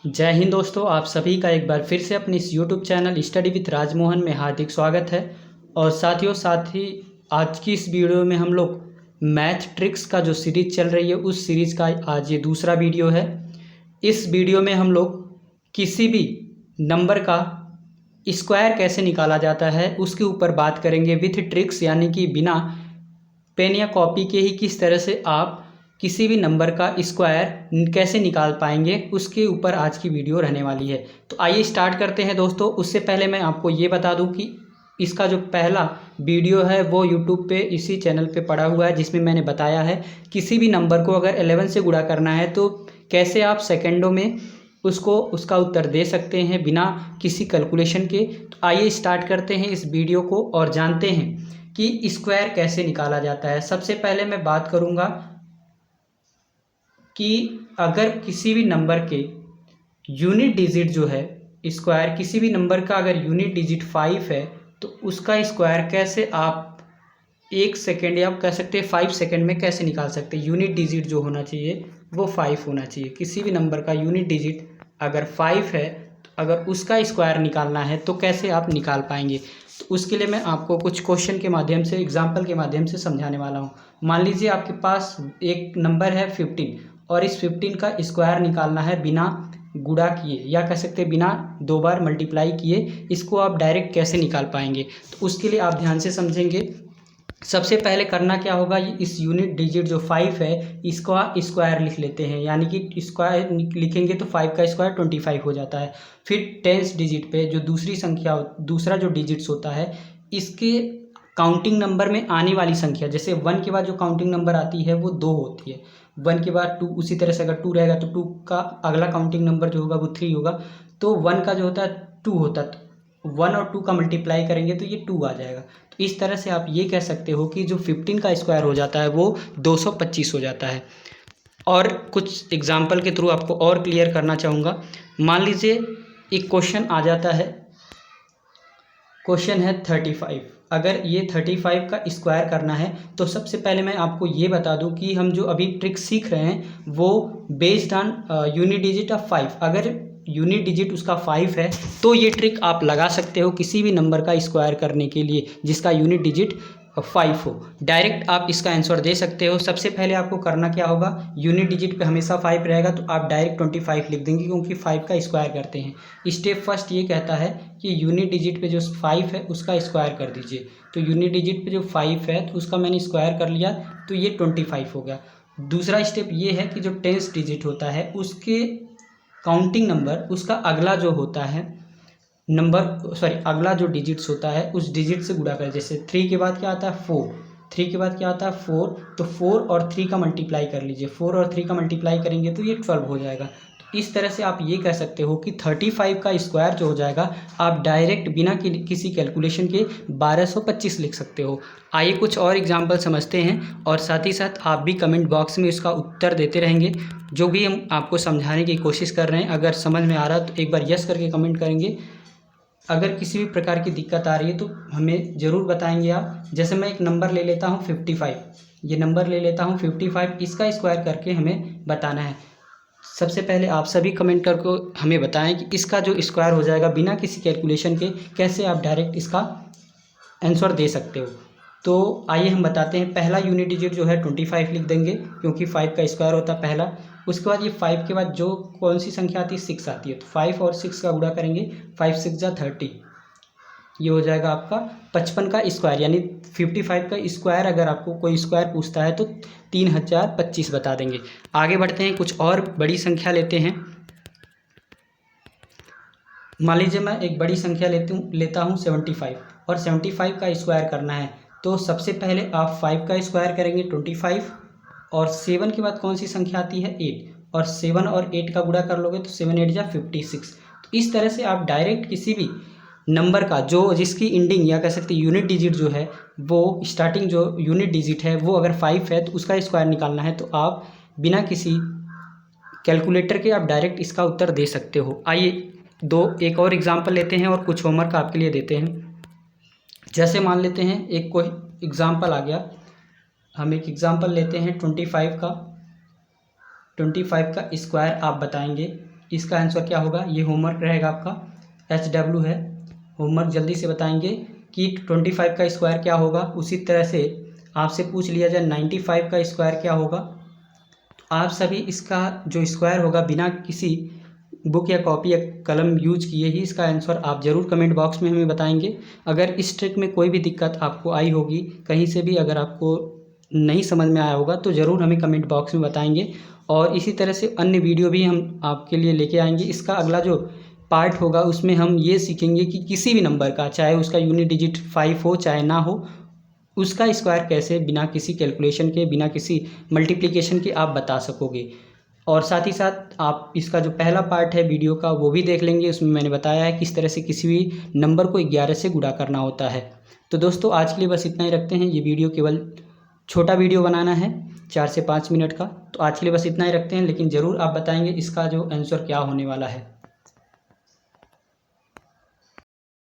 जय हिंद दोस्तों, आप सभी का एक बार फिर से अपने इस YouTube channel study with Rajmohan में हार्दिक स्वागत है। और साथ ही आज की इस वीडियो में हम लोग मैथ ट्रिक्स का जो सीरीज चल रही है उस सीरीज़ का आज ये दूसरा वीडियो है। इस वीडियो में हम लोग किसी भी नंबर का स्क्वायर कैसे निकाला जाता है उसके ऊपर बात करेंगे विथ ट्रिक्स, यानी कि बिना पेन या कॉपी के ही किस तरह से आप किसी भी नंबर का स्क्वायर कैसे निकाल पाएंगे उसके ऊपर आज की वीडियो रहने वाली है। तो आइए स्टार्ट करते हैं दोस्तों। उससे पहले मैं आपको ये बता दूं कि इसका जो पहला वीडियो है वो यूट्यूब पे इसी चैनल पे पड़ा हुआ है, जिसमें मैंने बताया है किसी भी नंबर को अगर 11 से गुणा करना है तो कैसे आप सेकेंडों में उसका उत्तर दे सकते हैं बिना किसी कैलकुलेशन के। तो आइए स्टार्ट करते हैं इस वीडियो को और जानते हैं कि स्क्वायर कैसे निकाला जाता है। सबसे पहले मैं बात करूंगा कि अगर किसी भी नंबर के यूनिट डिजिट जो है स्क्वायर, किसी भी नंबर का अगर यूनिट डिजिट 5 है तो उसका स्क्वायर कैसे आप 1 सेकेंड या आप कह सकते हैं 5 सेकेंड में कैसे निकाल सकते हैं। यूनिट डिजिट जो होना चाहिए वो 5 होना चाहिए। किसी भी नंबर का यूनिट डिजिट अगर 5 है तो अगर उसका स्क्वायर निकालना है तो कैसे आप निकाल पाएंगे। तो उसके लिए मैं आपको कुछ क्वेश्चन के माध्यम से, एग्जाम्पल के माध्यम से समझाने वाला हूँ। मान लीजिए आपके पास एक नंबर है 15 और इस 15 का स्क्वायर निकालना है बिना गुणा किए, या कह सकते हैं बिना 2 बार मल्टीप्लाई किए। इसको आप डायरेक्ट कैसे निकाल पाएंगे तो उसके लिए आप ध्यान से समझेंगे। सबसे पहले करना क्या होगा, इस यूनिट डिजिट जो 5 है इसका स्क्वायर लिख लेते हैं, यानी कि स्क्वायर लिखेंगे तो 5 का स्क्वायर 25 हो जाता है। फिर टेंस डिजिट पे जो दूसरा जो डिजिट्स होता है इसके काउंटिंग नंबर में आने वाली संख्या, जैसे 1 के बाद जो काउंटिंग नंबर आती है वो 2 होती है। 1 के बाद 2, उसी तरह से अगर 2 रहेगा तो 2 का अगला काउंटिंग नंबर जो होगा वो 3 होगा। तो 1 का जो होता है 2 होता है, तो 1 और 2 का मल्टीप्लाई करेंगे तो ये 2 आ जाएगा। तो इस तरह से आप ये कह सकते हो कि जो 15 का स्क्वायर हो जाता है वो 225 हो जाता है। और कुछ एग्जाम्पल के थ्रू आपको और क्लियर करना चाहूँगा। मान लीजिए एक क्वेश्चन आ जाता है, क्वेश्चन है 35। अगर ये 35 का स्क्वायर करना है तो सबसे पहले मैं आपको ये बता दूं कि हम जो अभी ट्रिक सीख रहे हैं वो based on unit digit of 5। अगर यूनिट डिजिट उसका 5 है तो ये ट्रिक आप लगा सकते हो किसी भी नंबर का स्क्वायर करने के लिए जिसका यूनिट डिजिट 5 हो। डायरेक्ट आप इसका आंसर दे सकते हो। सबसे पहले आपको करना क्या होगा, यूनिट डिजिट पे हमेशा 5 रहेगा तो आप डायरेक्ट 25 लिख देंगे, क्योंकि 5 का स्क्वायर करते हैं। स्टेप फर्स्ट ये कहता है कि यूनिट डिजिट पे जो 5 है उसका स्क्वायर कर दीजिए। तो यूनिट डिजिट पे जो 5 है तो उसका मैंने स्क्वायर कर लिया तो ये 25 हो गया। दूसरा स्टेप ये है कि जो टेंस डिजिट होता है उसके काउंटिंग नंबर, उसका अगला जो होता है अगला जो डिजिट्स होता है उस डिजिट से गुणा करें। जैसे 3 के बाद क्या आता है 4, 3 के बाद क्या आता है 4, तो 4 और 3 का मल्टीप्लाई कर लीजिए। 4 और 3 का मल्टीप्लाई करेंगे तो ये 12 हो जाएगा। तो इस तरह से आप ये कह सकते हो कि 35 का स्क्वायर जो हो जाएगा आप डायरेक्ट बिना किसी कैलकुलेशन के 1225 लिख सकते हो। आइए कुछ और एग्जाम्पल समझते हैं और साथ ही साथ आप भी कमेंट बॉक्स में इसका उत्तर देते रहेंगे। जो भी हम आपको समझाने की कोशिश कर रहे हैं, अगर समझ में आ रहा है तो एक बार यस करके कमेंट करेंगे। अगर किसी भी प्रकार की दिक्कत आ रही है तो हमें ज़रूर बताएंगे आप। जैसे मैं एक नंबर ले लेता हूँ 55, ये नंबर ले लेता हूँ 55, इसका स्क्वायर करके हमें बताना है। सबसे पहले आप सभी कमेंट करके हमें बताएं कि इसका जो स्क्वायर हो जाएगा बिना किसी कैलकुलेशन के, कैसे आप डायरेक्ट इसका आंसर दे सकते हो। तो आइए हम बताते हैं। पहला यूनिट डिजिट जो है 25 लिख देंगे, क्योंकि 5 का स्क्वायर होता है पहला। उसके बाद ये 5 के बाद जो कौन सी संख्या आती है 6 आती है, तो 5 और 6 का गुणा करेंगे, 5 6 जा 30, ये हो जाएगा आपका 55 का स्क्वायर। यानी 55 का स्क्वायर अगर आपको कोई स्क्वायर पूछता है तो 3025 बता देंगे। आगे बढ़ते हैं, कुछ और बड़ी संख्या लेते हैं। मान लीजिए मैं एक बड़ी संख्या लेता हूँ 75, और 75 का स्क्वायर करना है। तो सबसे पहले आप 5 का स्क्वायर करेंगे 25, और 7 के बाद कौन सी संख्या आती है 8, और 7 और 8 का गुणा कर लोगे तो 7 8 जा 56। तो इस तरह से आप डायरेक्ट किसी भी नंबर का जो जिसकी एंडिंग या कह सकते हैं यूनिट डिजिट जो है वो स्टार्टिंग जो यूनिट डिजिट है वो अगर 5 है तो उसका स्क्वायर निकालना है तो आप बिना किसी कैलकुलेटर के आप डायरेक्ट इसका उत्तर दे सकते हो। आइए एक और एग्जांपल लेते हैं और कुछ होमवर्क आपके लिए देते हैं। जैसे मान लेते हैं एक कोई एग्जांपल आ गया, हम एक एग्जांपल लेते हैं 25 का स्क्वायर आप बताएंगे। इसका आंसर क्या होगा, ये होमवर्क रहेगा आपका। HW है, होमवर्क जल्दी से बताएंगे कि 25 का स्क्वायर क्या होगा। उसी तरह से आपसे पूछ लिया जाए 95 का स्क्वायर क्या होगा, तो आप सभी इसका जो स्क्वायर होगा बिना किसी बुक या कॉपी या कलम यूज किए ही इसका आंसर आप ज़रूर कमेंट बॉक्स में हमें बताएंगे। अगर इस ट्रिक में कोई भी दिक्कत आपको आई होगी, कहीं से भी अगर आपको नहीं समझ में आया होगा, तो ज़रूर हमें कमेंट बॉक्स में बताएंगे। और इसी तरह से अन्य वीडियो भी हम आपके लिए लेके आएंगे। इसका अगला जो पार्ट होगा उसमें हम ये सीखेंगे कि किसी भी नंबर का, चाहे उसका यूनिट डिजिट 5 हो चाहे ना हो, उसका स्क्वायर कैसे बिना किसी कैलकुलेशन के, बिना किसी मल्टीप्लिकेशन के आप बता सकोगे। और साथ ही साथ आप इसका जो पहला पार्ट है वीडियो का वो भी देख लेंगे। उसमें मैंने बताया है किस तरह से किसी भी नंबर को 11 से गुणा करना होता है। तो दोस्तों आज के लिए बस इतना ही रखते हैं। ये वीडियो केवल छोटा वीडियो बनाना है 4 से 5 मिनट का, तो आज के लिए बस इतना ही रखते हैं। लेकिन ज़रूर आप बताएंगे इसका जो आंसर क्या होने वाला है।